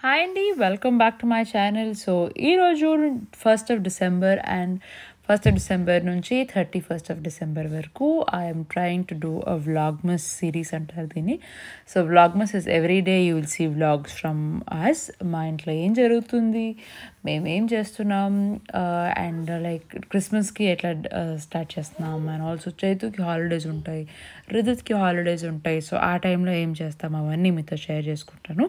Hi Andy, welcome back to my channel. So ee roju 1st of December and 1st of December nunchi 31st of December varaku I am trying to do a vlogmas series antaru dini. So vlogmas is every day you will see vlogs from us. మా ఇంట్లో ఏం జరుగుతుంది, మేమేం చేస్తున్నాం, and like క్రిస్మస్కి ఎట్లా start చేస్తున్నాం, and also చైతుకి holidays ఉంటాయి, రితుత్కి హాలిడేస్ ఉంటాయి. సో ఆ టైంలో ఏం చేస్తాం అవన్నీ మీతో షేర్ చేసుకుంటాను.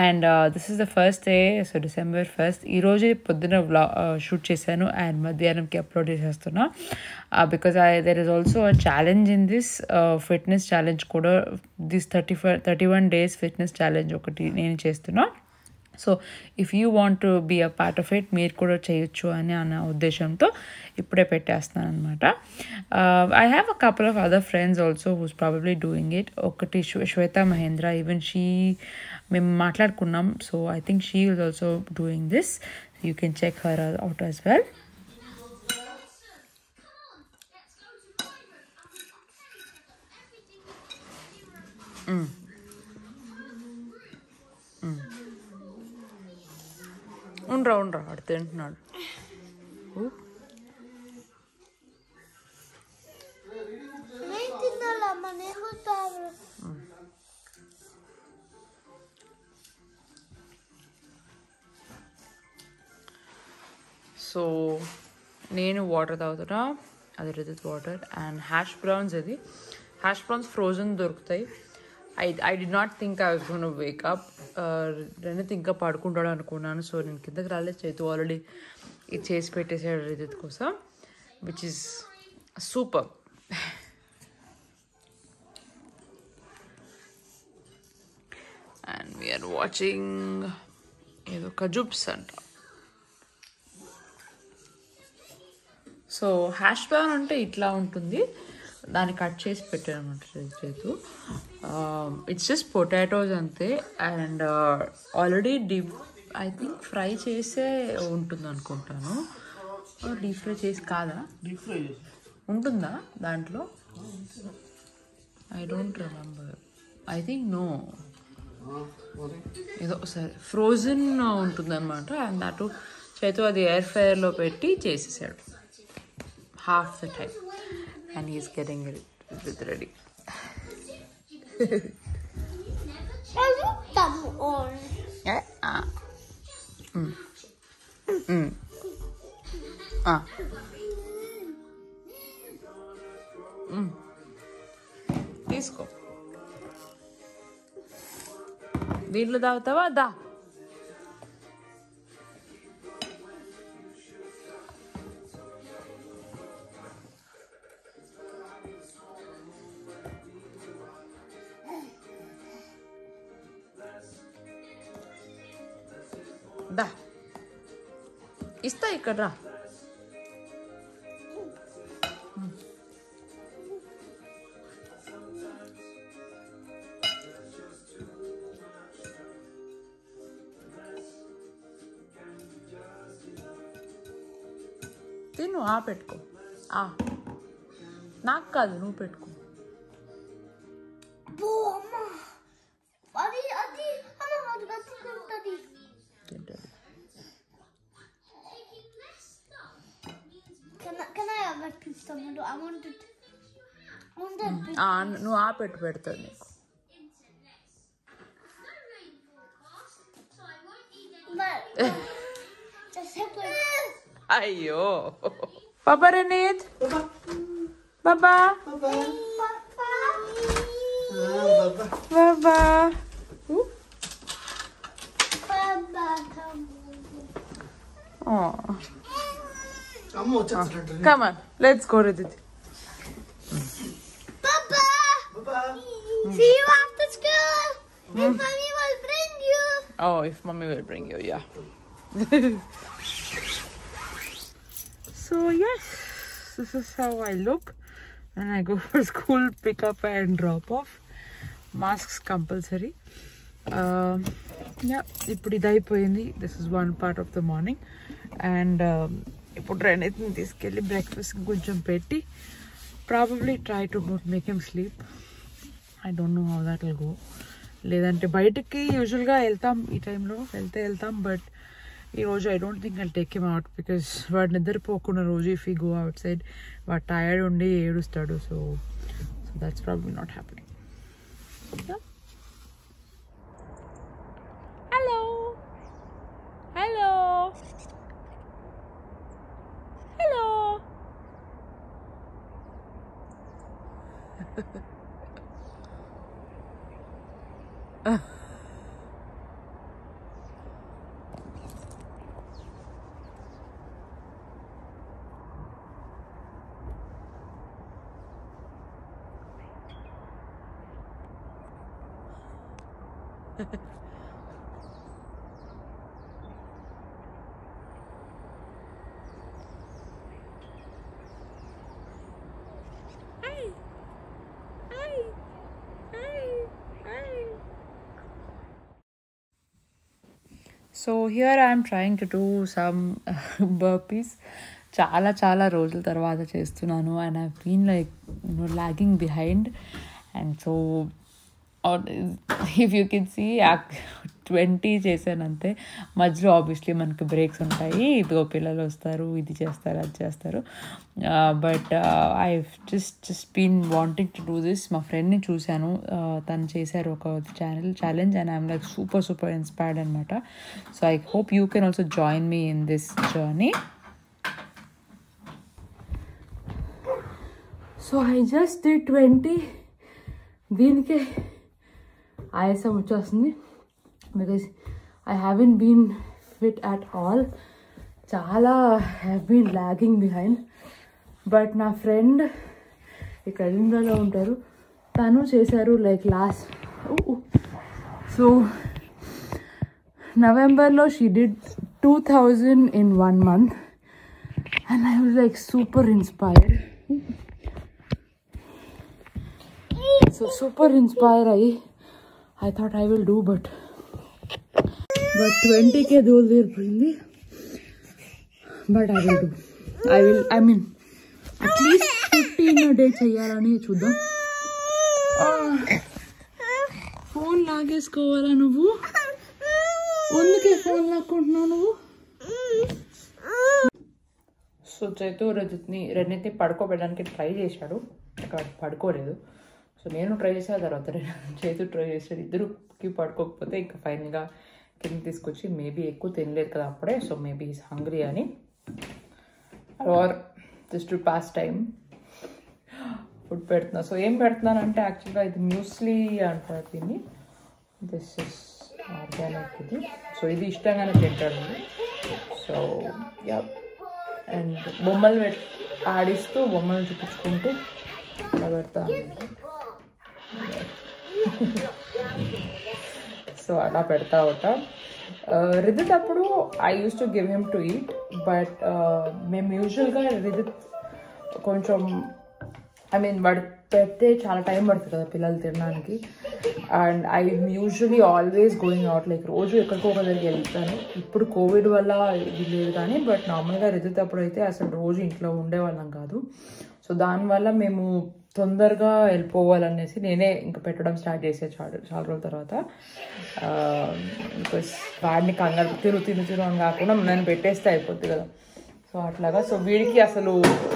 And this is the first day, so December 1st. ఈరోజే పొద్దున షూట్ చేశాను అండ్ మధ్యాహ్నంకి అప్లోడ్ చేసేస్తున్నా. Because there is also a challenge in this fitness challenge కూడా. దిస్ 31 days ఫిట్నెస్ ఛాలెంజ్ ఒకటి నేను చేస్తున్నా. So if you want to be a part of it, మీరు కూడా చేయొచ్చు అని అన్న ఉద్దేశంతో ఇప్పుడే పెట్టేస్తున్నాను అనమాట. I have a couple of other friends also who's probably doing it. ఒకటి శ్వేత మహేంద్ర, ఈవెన్ మేము మాట్లాడుకున్నాం. So I think she is also doing this. You can check her out as well. ఉండరా అడు తింటున్నాడు. సో నేను వాటర్ తాగుతున్నా, అది Rijit water. And hash browns, అది హ్యాష్ బ్రౌన్స్ ఫ్రోజన్ దొరుకుతాయి. I did not think I was going to wake up. Renith ఇంకా పడుకుంటాడు అనుకున్నాను. సో నేను కిందకి రాలేదు. చైతు ఆల్రెడీ ఇది చేసి పెట్టేసాడు రిజిత్ కోసం, which is super. And we're watching ఏదో కజుబ్స్ అంట. సో హ్యాష్ బ్రౌన్ అంటే ఇట్లా ఉంటుంది, దాన్ని కట్ చేసి పెట్టాను అనమాట చేతు. ఇట్స్ జస్ట్ పొటాటోస్ అంతే. And already I think fry చేసే ఉంటుంది అనుకుంటాను. డీప్ ఫ్రై చేసి కాదా, డీప్ ఫ్రై ఉంటుందా దాంట్లో? I don't remember. I think no, ఏదో సరే ఫ్రోజన్ ఉంటుంది అనమాట. అండ్ అటు చేతు అది ఎయిర్ ఫ్రైయర్లో పెట్టి చేసేసాడు half the time, and he's getting it ready. I want them on. Yeah. తీసుకో, దీంట్లో తాగుతావా? దా. దా ఇస్తా, ఇక్కడ రా. తిను, పెట్టుకో. నాకు కాదు, నువ్వు పెట్టుకో. Can I have that piece of window? I want it. నువ్వు పెడతాడు నీకు. అయ్యో పాపా రణీత్, బాబా బాబా. Come on, let's go, Ridit. Papa! See you after school! If mommy will bring you! Oh, if mommy will bring you, yeah. So, yes, this is how I look when I go for school pick up and drop off. Masks compulsory. Yeah, ఇప్పుడు ఇది అయిపోయింది. This is one part of the morning. And ఇప్పుడు రణిత్ని తీసుకెళ్ళి breakfast కొంచెం పెట్టి probably try to make him sleep. I don't know how that will go. లేదంటే బయటకి యూజువల్గా వెళ్తాం ఈ టైంలో వెళ్తాం. బట్ ఈరోజు I don't think I take him out because వాడు నిద్రపోకుండా రోజు if you go out side వాడు టైర్డ్ ఉండి ఏడుస్తాడు. So that's probably not happening. Hello hello hello. So here I am trying to do some burpees. చాలా రోజుల తర్వాత చేస్తున్నాను and I've been like lagging behind, and so if you can see 20 చేశాను అంతే. మధ్యలో ఆబ్వియస్లీ మనకి బ్రేక్స్ ఉంటాయి, ఇదిగో పిల్లలు వస్తారు, ఇది చేస్తారు అది చేస్తారు. But I just been wanting to do this. మా ఫ్రెండ్ని చూశాను, తను చేశారు ఒక challenge and I'm like super inspired అనమాట. So I hope you can also join me in this journey. So I just did 20. దీనికే ఆయాసం వచ్చేస్తుంది because I haven't been fit at all. చాలా have been lagging behind. But నా friend ఇక్కడ ఇండియాలో ఉంటారు, తను చేశారు లైక్ లాస్ట్. సో నవంబర్లో she did 2000 in 1 month and I was like super inspired. So super inspired I thought I will do, but 20k దూరం తీరిపోయింది. But I mean at least 15 a day చెయ్యాలని చూద్దాం. ఫోన్ లాగేసుకోవాలా నువ్వు? అందుకే ఫోన్ లాక్కుంటున్నావు నువ్వు. So Chaitu రెండింటిని పడుకోబెట్టడానికి try చేశాడు, అక్కడ పడుకోలేదు. సో నేను ట్రై చేసిన తర్వాత చైతు ట్రై చేశాడు. ఇద్దరుకి పడుకోకపోతే ఇంకా ఫైనల్గా కింద తీసుకొచ్చి మేబీ ఎక్కువ తినలేదు కదా అప్పుడే, సో మేబీ ఈజ్ హంగ్రీ అని, or just to pass time food పెడుతున్నా. సో ఏం పెడుతున్నానంటే యాక్చువల్గా ఇది మ్యూస్లీ అంటారు దీన్ని. దిస్ ఇస్ ఆర్గానిక్ ఇది. సో ఇది ఇష్టంగానే తింటాడు. సో యా, అండ్ బొమ్మలు ఆడిస్తూ బొమ్మలు చూపించుకుంటూ అలా పెడతా. సో అలా పెడతా ఉంటా. రిదిత్ అప్పుడు I use to give him to eat, but మేము యూజువల్గా రిదిత్ కొంచెం వాడు పెడితే చాలా టైం పడుతుంది కదా పిల్లలు తినడానికి. And I usually always going out, like రోజు ఎక్కడికో ఒక దగ్గరికి వెళ్తాను. ఇప్పుడు కోవిడ్ వల్ల ఇది లేదు కానీ, బట్ నార్మల్గా రిదిత్ అప్పుడు అయితే అసలు రోజు ఇంట్లో ఉండేవాళ్ళం కాదు. సో దానివల్ల మేము తొందరగా వెళ్ళిపోవాలనేసి నేనే ఇంకా పెట్టడం స్టార్ట్ చేసే చాలా రోజుల తర్వాత. బికాస్ వాడిని కంగారు తిను అని కాకుండా నేను పెట్టేస్తే అయిపోద్ది కదా. సో అట్లాగా. సో వీడికి అసలు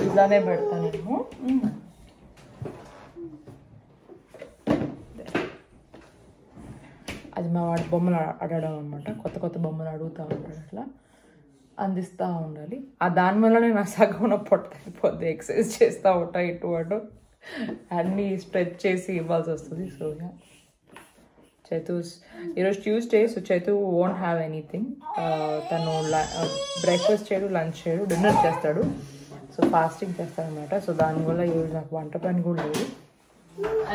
ఇలానే పెడతాను నేను. అది మా వాడి బొమ్మలు ఆడడం అనమాట. కొత్త బొమ్మలు అడుగుతూ ఉంటాడు, అట్లా అందిస్తూ ఉండాలి. దానివల్లనే నా సగం పొట్ట అయిపోద్ది. ఎక్సర్సైజ్ చేస్తూ ఉంటా, ఇటు అటు అన్నీ స్ట్రెచ్ చేసి ఇవ్వాల్సి వస్తుంది. సో చైతూస్ ఈరోజు Tuesday, so Chaitu won't have anything. తను బ్రేక్ఫాస్ట్ చేయడు, లంచ్ చేయడు, డిన్నర్ చేస్తాడు. సో ఫాస్టింగ్ చేస్తాడు అనమాట. సో దానివల్ల ఈరోజు నాకు వంట పని కూడా లేదు.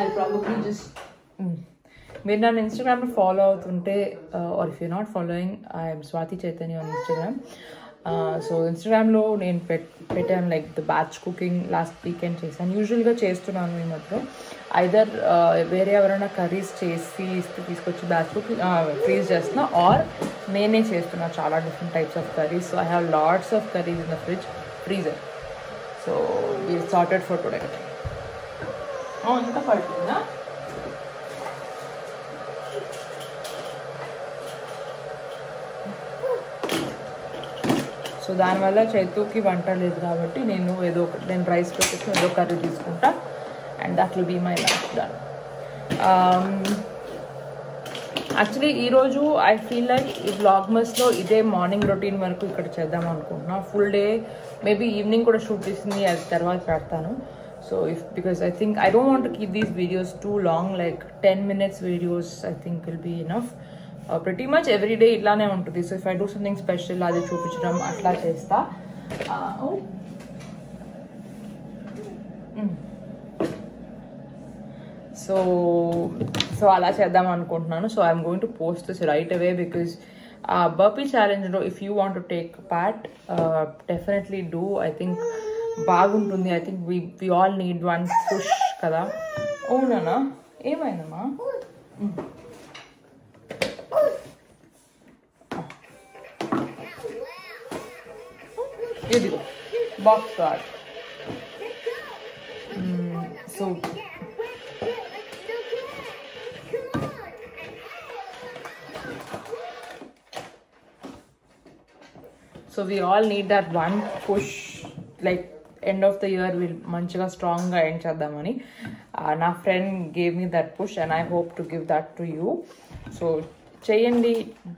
ఐ ప్రాబబ్లీ జస్ట్ మీరు నన్ను ఇన్స్టాగ్రామ్లో ఫాలో అవుతుంటే, or if you not following, I'm Swathi Chaitanya on Instagram. So ఇన్స్టాగ్రామ్లో నేను పెట్టాను like the batch cooking. Last weekend చేశాను. యూజువల్గా చేస్తున్నాను ఈ మధ్య. ఐదర్ వేరే ఎవరైనా కర్రీస్ చేసి తీసుకొచ్చి బ్యాచ్ కుకింగ్ ఫ్రీజ్ చేస్తున్నా, ఆర్ నేనే చేస్తున్నా చాలా different types of curries. So I have lots of curries in the freezer. So we sorted for today. ఇంకా పడుతుందా? సో దానివల్ల చైతుకి వంట లేదు కాబట్టి నేను రైస్ పెట్టి ఏదో కర్రీ తీసుకుంటా and that will be my lunch done. Actually ఈరోజు ఐ ఫీల్ లైక్ ఈ వ్లాగ్మస్లో ఇదే మార్నింగ్ రొటీన్ వరకు ఇక్కడ చేద్దాం అనుకుంటున్నా. ఫుల్ డే మేబీ ఈవినింగ్ కూడా షూట్ చేసింది అది తర్వాత పెడతాను. So because I think I don't want to keep these videos too long, like 10 minutes videos I think will be enough. Pretty much every day ఇట్లానే ఉంటుంది. So if I do something special అది చూపించడం అట్లా చేస్తా. So అలా చేద్దాం అనుకుంటున్నాను. So I'm going to post this right away because burpee ఛాలెంజ్లో if you want to take part definitely do. I think బాగుంటుంది. I think we all need one push కదా. అవునా ఏమైందమ్మా? ఇదిగో box card. So So we all need that one push, like end of the year we'll manchiga strong ga end cheddamani. Na friend gave me that push and I hope to give that to you. So cheyandi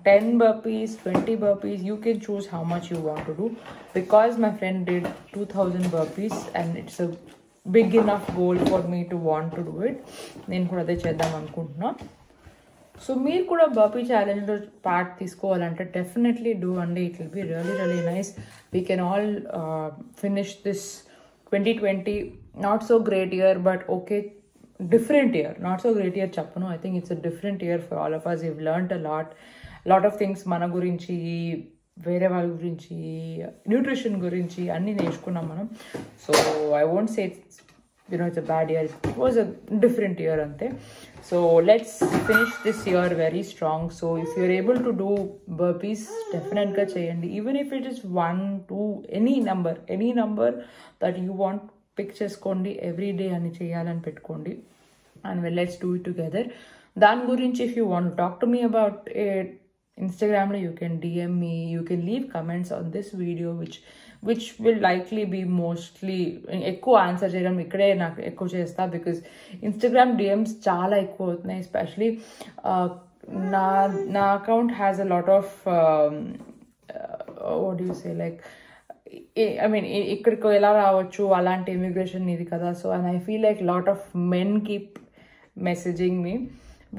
10 burpees, 20 burpees, you can choose how much you want to do. Because my friend did 2000 burpees and it's a big enough goal for me to want to do it. Nenu kuda ade cheddam anukuntunna. So మీరు కూడా burpee ఛాలెంజ్లో part తీసుకోవాలంటే definitely do అండి. It will be really really nice. We can all finish this 2020 not so great year but okay different year. Not so great year చెప్పను. I think it's a different year for all of us. We've learned a lot of things మన గురించి, వేరే వాళ్ళ గురించి, nutrition గురించి అన్నీ నేర్చుకున్నాం మనం. So I won't say it's a bad year. It was a different year ante. So let's finish this year very strong. So if you're able to do burpees definitely ga cheyandi, even if it is 1, 2, any number that you want, pick cheskondi every day ani cheyalani pettukondi and let's do it together. Dan gurinchi if you want to talk to me about it, Instagram lo you can DM me, you can leave comments on this video which will likely be mostly ఎక్కువ answer చేయడం ఇక్కడే నాకు ఎక్కువ చేస్తా because Instagram DMs చాలా ఎక్కువ అవుతున్నాయి. Especially నా account has a lot of what do you say like I mean ఇక్కడికి ఎలా రావచ్చు అలాంటి ఇమిగ్రేషన్ ఇది కదా. So and I feel like lot of men keep messaging me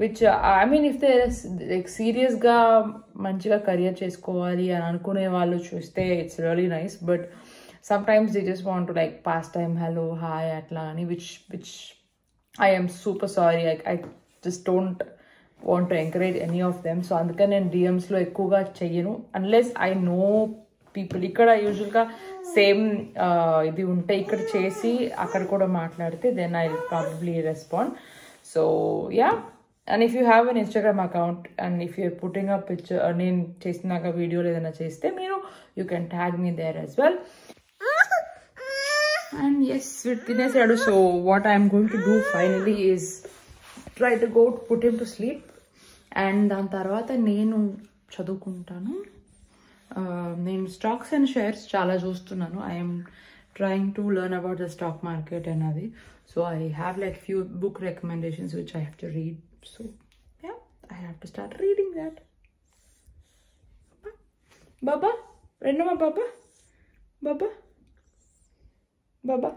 which I mean if they like serious ga manchiga career chesukovali అని అనుకునే వాళ్ళు చూస్తే it's really nice, but sometimes they just want to like pastime hello hi atla ani which I am super sorry. I just don't want to encourage any of them. So andukane నేను DMs లో ఎక్కువగా చెయ్యను unless I know people. ఇక్కడ యూజువల్గా same ఇది ఉంటే ఇక్కడ చేసి అక్కడ కూడా మాట్లాడితే then I'll probably respond. So yeah. And if you have an Instagram account and if you're putting up picture నేను చేసినాక వీడియో ఏదైనా చేస్తే మీరు you can tag me there as well. And yes, తినేసాడు. So what I'm going to do finally is try to go put him to sleep and దాని తర్వాత నేను చదువుకుంటాను. నేను స్టాక్స్ అండ్ షేర్స్ చాలా చూస్తున్నాను. I'm trying to learn about the stock market and adi. So I have like few book recommendations which I have to read. So yeah, I have to start reading that. Baba, Renama Baba, Baba, Baba,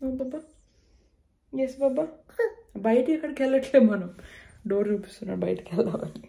no Baba, yes Baba. బయట ఎక్కడికి వెళ్ళట్లే మనం door చూపిస్తున్నాడు బయటకు వెళ్దామని.